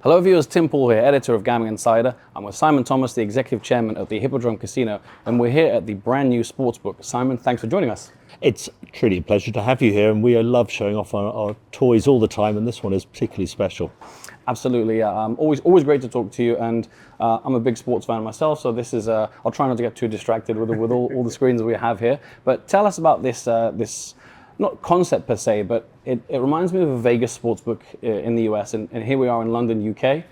Hello viewers, Tim Paul here, editor of Gambling Insider. I'm with Simon Thomas, the Executive Chairman of the Hippodrome Casino, and we're here at the brand new Sportsbook. Simon, thanks for joining us. It's truly a pleasure to have you here, and we love showing off our toys all the time, and this one is particularly special. Absolutely, yeah. Always great to talk to you, and I'm a big sports fan myself, so this is, I'll try not to get too distracted with all the screens we have here. But tell us about this not concept per se, but it reminds me of a Vegas sportsbook in the US, and here we are in London, UK.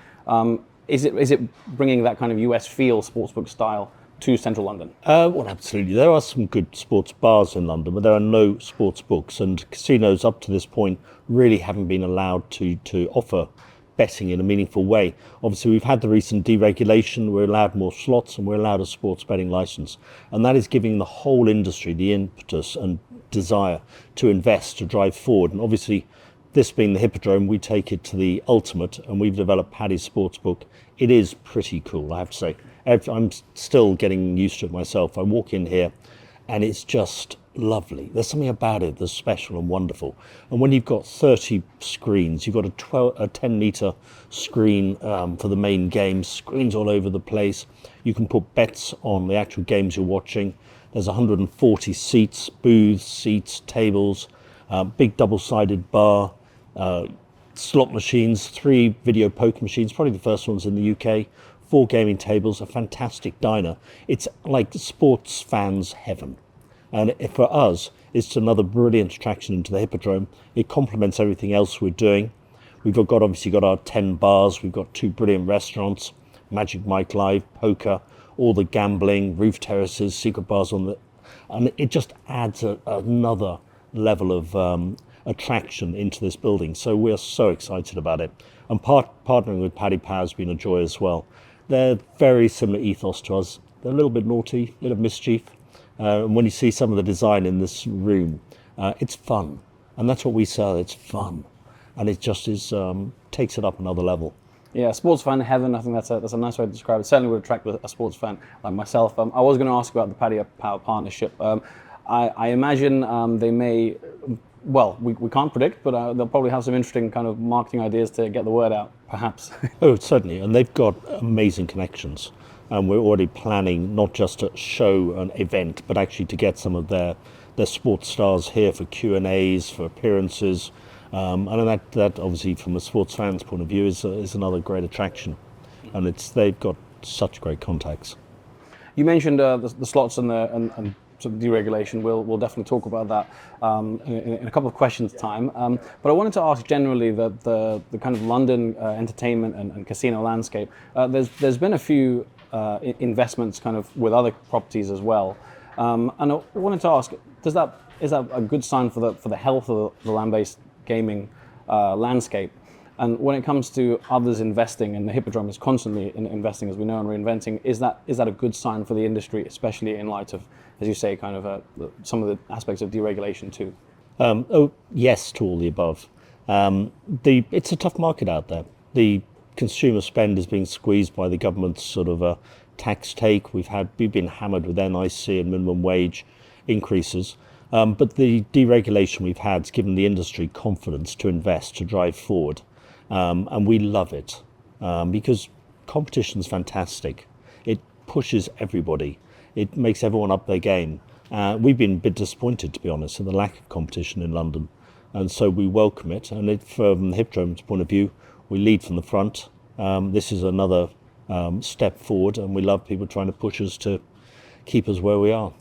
Is it bringing that kind of US feel, sportsbook style, to central London? Well, absolutely. There are some good sports bars in London, but there are no sports books, and casinos up to this point really haven't been allowed to offer betting in a meaningful way. Obviously, we've had the recent deregulation. We're allowed more slots and we're allowed a sports betting license, and that is giving the whole industry the impetus and desire to invest, to drive forward. And obviously, this being the Hippodrome, we take it to the ultimate, and we've developed Paddy's Sportsbook. It is pretty cool, I have to say. I'm still getting used to it myself. I walk in here and it's just lovely. There's something about it that's special and wonderful. And when you've got 30 screens, you've got a 10-meter screen for the main game, screens all over the place. You can put bets on the actual games you're watching. There's 140 seats, booths, seats, tables, big double-sided bar, slot machines, 3 video poker machines, probably the first ones in the UK, 4 gaming tables, a fantastic diner. It's like sports fans' heaven. And for us, it's another brilliant attraction into the Hippodrome. It complements everything else we're doing. We've obviously got our 10 bars, we've got 2 brilliant restaurants, Magic Mike Live, poker, all the gambling, roof terraces, secret bars and it just adds another level of attraction into this building. So we're so excited about it. And partnering with Paddy has been a joy as well. They're very similar ethos to us. They're a little bit naughty, a bit of mischief. And when you see some of the design in this room, it's fun. And that's what we sell, it's fun. And it just is takes it up another level. Yeah, sports fan heaven, I think that's a nice way to describe it. Certainly would attract a sports fan like myself. I was going to ask about the Paddy Power partnership. I imagine they may, well, we can't predict, but they'll probably have some interesting kind of marketing ideas to get the word out, perhaps. Oh, certainly, and they've got amazing connections. And we're already planning not just to show an event, but actually to get some of their sports stars here for Q&As, for appearances. And that obviously, from a sports fan's point of view, is another great attraction. And they've got such great contacts. You mentioned the slots and sort of deregulation. We'll definitely talk about that in a couple of questions' time. But I wanted to ask generally the kind of London entertainment and casino landscape. There's been a few investments kind of with other properties as well. And I wanted to ask, is that a good sign for the health of the land-based gaming landscape? And when it comes to others investing, and the Hippodrome is constantly investing, as we know, and reinventing, is that a good sign for the industry, especially in light of, as you say, kind of some of the aspects of deregulation too? Yes to all the above. It's a tough market out there. The consumer spend is being squeezed by the government's sort of tax take. We've been hammered with NIC and minimum wage increases. But the deregulation we've had has given the industry confidence to invest, to drive forward. And we love it because competition's fantastic. It pushes everybody. It makes everyone up their game. We've been a bit disappointed, to be honest, in the lack of competition in London. And so we welcome it. And from the Hippodrome's point of view, we lead from the front. This is another step forward, and we love people trying to push us to keep us where we are.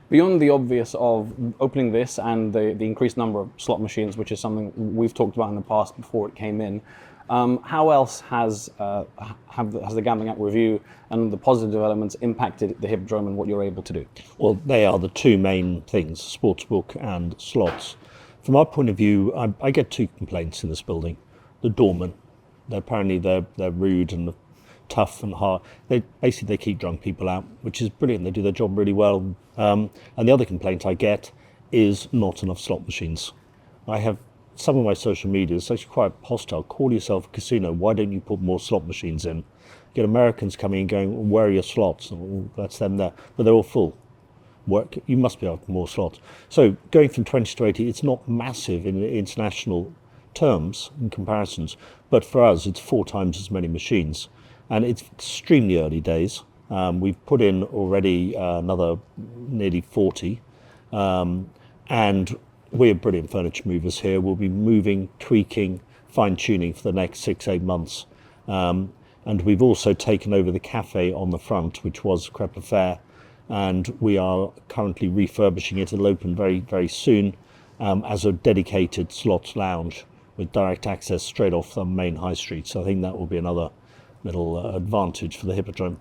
Beyond the obvious of opening this and the increased number of slot machines, which is something we've talked about in the past before it came in, how else has the Gambling Act review and the positive developments impacted the Hippodrome and what you're able to do? Well, they are the 2 main things, sportsbook and slots. From our point of view, I get 2 complaints in this building. The doormen, they're rude and tough and hard. They keep drunk people out, which is brilliant. They do their job really well. And the other complaint I get is not enough slot machines. I have some of my social media, it's actually quite hostile. Call yourself a casino. Why don't you put more slot machines in? Get Americans coming and going, where are your slots? Oh, that's them there. But they're all full. You must be able more slots. So going from 20 to 80, it's not massive in the international terms and comparisons, but for us it's 4 times as many machines, and it's extremely early days. We've put in already another nearly 40, and we're brilliant furniture movers here. We'll be moving, tweaking, fine-tuning for the next 6-8 months. And we've also taken over the cafe on the front, which was Crepe Fair, and we are currently refurbishing it. It'll open very, very soon as a dedicated slots lounge with direct access straight off the main high street. So I think that will be another little advantage for the Hippodrome.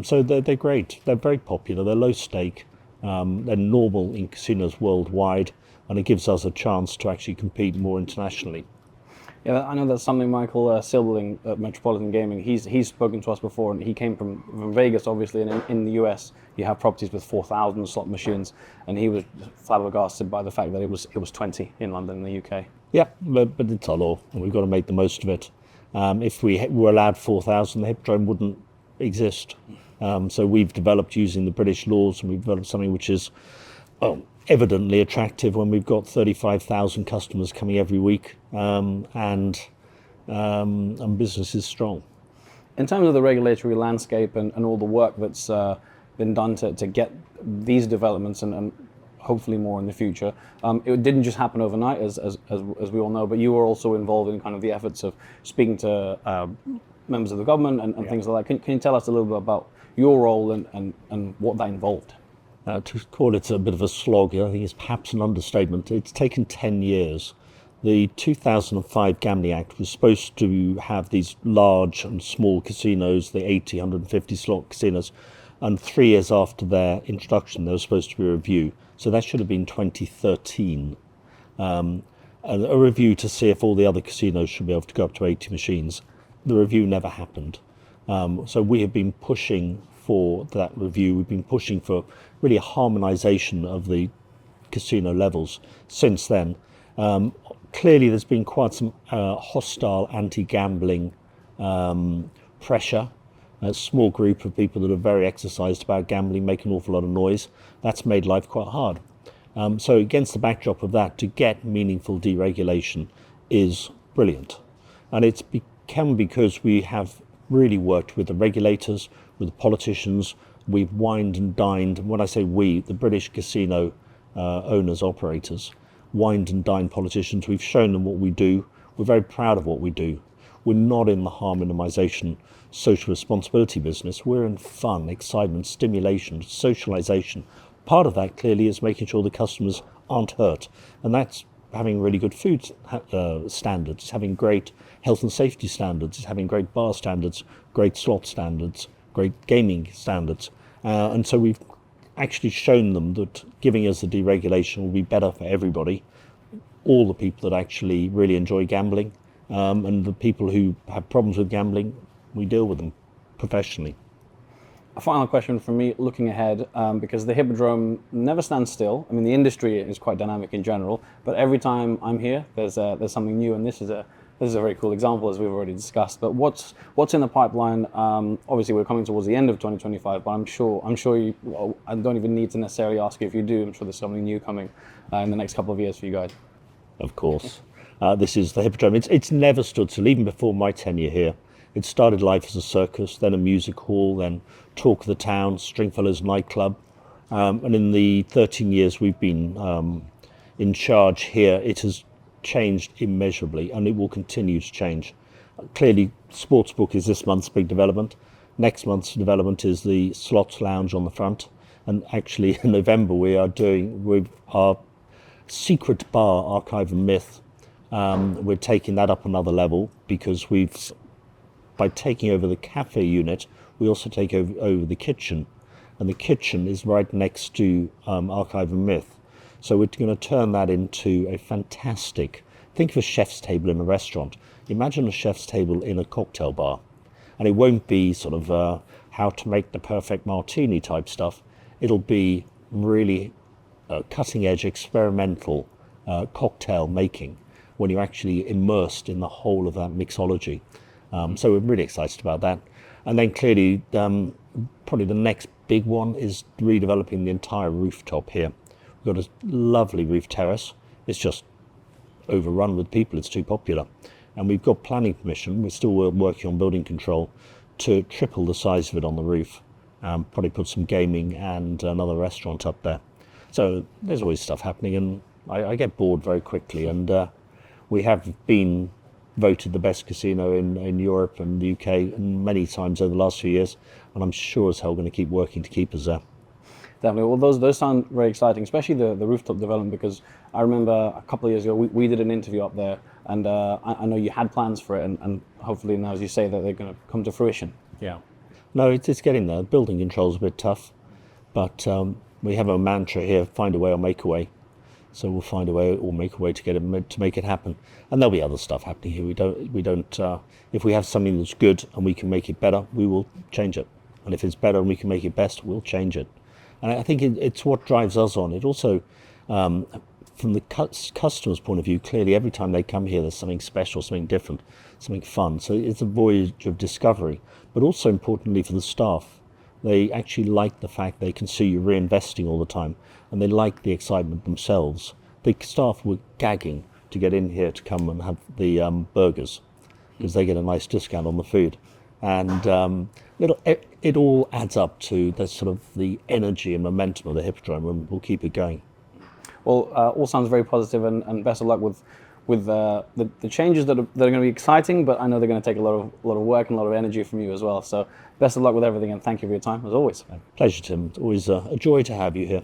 So they're great. They're very popular. They're low stake. They're normal in casinos worldwide, and it gives us a chance to actually compete more internationally. Yeah, I know that's something Michael Silberling at Metropolitan Gaming, he's spoken to us before, and he came from Vegas, obviously, and in the US you have properties with 4,000 slot machines, and he was flabbergasted by the fact that it was 20 in London, in the UK. Yeah, but it's our law, and we've got to make the most of it. If we were allowed 4,000, the Hippodrome wouldn't exist. So we've developed using the British laws, and we've developed something which is evidently attractive when we've got 35,000 customers coming every week, and business is strong. In terms of the regulatory landscape and all the work that's been done to get these developments and hopefully more in the future, it didn't just happen overnight, as we all know, but you were also involved in kind of the efforts of speaking to members of the government and things like that. Can you tell us a little bit about your role and what that involved? To call it a bit of a slog, I think is perhaps an understatement. It's taken 10 years. The 2005 Gambling Act was supposed to have these large and small casinos, the 80, 150 slot casinos, and 3 years after their introduction, there was supposed to be a review. So that should have been 2013. And a review to see if all the other casinos should be able to go up to 80 machines. The review never happened. So we have been pushing for that review. We've been pushing for really a harmonisation of the casino levels since then. Clearly there's been quite some hostile anti-gambling pressure. A small group of people that are very exercised about gambling make an awful lot of noise. That's made life quite hard. So against the backdrop of that, to get meaningful deregulation is brilliant. And it's become because we have really worked with the regulators, with the politicians. We've wined and dined. And when I say we, the British casino owners, operators, wined and dined politicians. We've shown them what we do. We're very proud of what we do. We're not in the harm minimisation, social responsibility business. We're in fun, excitement, stimulation, socialisation. Part of that clearly is making sure the customers aren't hurt. And that's having really good food standards, having great health and safety standards, having great bar standards, great slot standards, great gaming standards. And so we've actually shown them that giving us the deregulation will be better for everybody, all the people that actually really enjoy gambling, and the people who have problems with gambling, we deal with them professionally. A final question from me, looking ahead, because the Hippodrome never stands still. I mean, the industry is quite dynamic in general, but every time I'm here, there's something new, and this is a very cool example, as we've already discussed. But what's in the pipeline? Obviously, we're coming towards the end of 2025, but I'm sure you. Well, I don't even need to necessarily ask you if you do. I'm sure there's something new coming in the next couple of years for you guys. Of course, this is the Hippodrome. It's never stood still, even before my tenure here. It started life as a circus, then a music hall, then Talk of the Town, Stringfellows nightclub. And in the 13 years we've been in charge here, it has changed immeasurably, and it will continue to change. Clearly, Sportsbook is this month's big development. Next month's development is the slots lounge on the front. And actually, in November, we are doing with our secret bar, Archive and Myth. We're taking that up another level because by taking over the cafe unit, we also take over the kitchen, and the kitchen is right next to Archive and Myth. So we're going to turn that into a fantastic, think of a chef's table in a restaurant. Imagine a chef's table in a cocktail bar. And it won't be sort of how to make the perfect martini type stuff. It'll be really cutting edge experimental cocktail making when you're actually immersed in the whole of that mixology. So we're really excited about that. And then clearly, probably the next big one is redeveloping the entire rooftop here. We've got a lovely roof terrace. It's just overrun with people. It's too popular. And we've got planning permission. We're still working on building control to triple the size of it on the roof. Probably put some gaming and another restaurant up there. So there's always stuff happening, and I get bored very quickly. And we have been voted the best casino in Europe and the UK many times over the last few years, and I'm sure as hell going to keep working to keep us there. Definitely. Well, those sound very exciting, especially the rooftop development, because I remember a couple of years ago we did an interview up there, and I know you had plans for it, and hopefully now, as you say, that they're going to come to fruition. Yeah. No, it's getting there. Building control's a bit tough, but we have a mantra here: find a way or make a way. So we'll find a way or make a way to make it happen. And there'll be other stuff happening here. We don't. If we have something that's good and we can make it better, we will change it. And if it's better and we can make it best, we'll change it. And I think it's what drives us on. It also, from the customer's point of view, clearly every time they come here, there's something special, something different, something fun. So it's a voyage of discovery. But also importantly for the staff, they actually like the fact they can see you reinvesting all the time, and they like the excitement themselves. The staff were gagging to get in here to come and have the burgers, because they get a nice discount on the food. And it all adds up to the sort of the energy and momentum of the Hippodrome, and we'll keep it going. Well, all sounds very positive, and best of luck with the changes that are going to be exciting, but I know they're going to take a lot of work and a lot of energy from you as well. So best of luck with everything, and thank you for your time, as always. Pleasure, Tim. It's always a joy to have you here.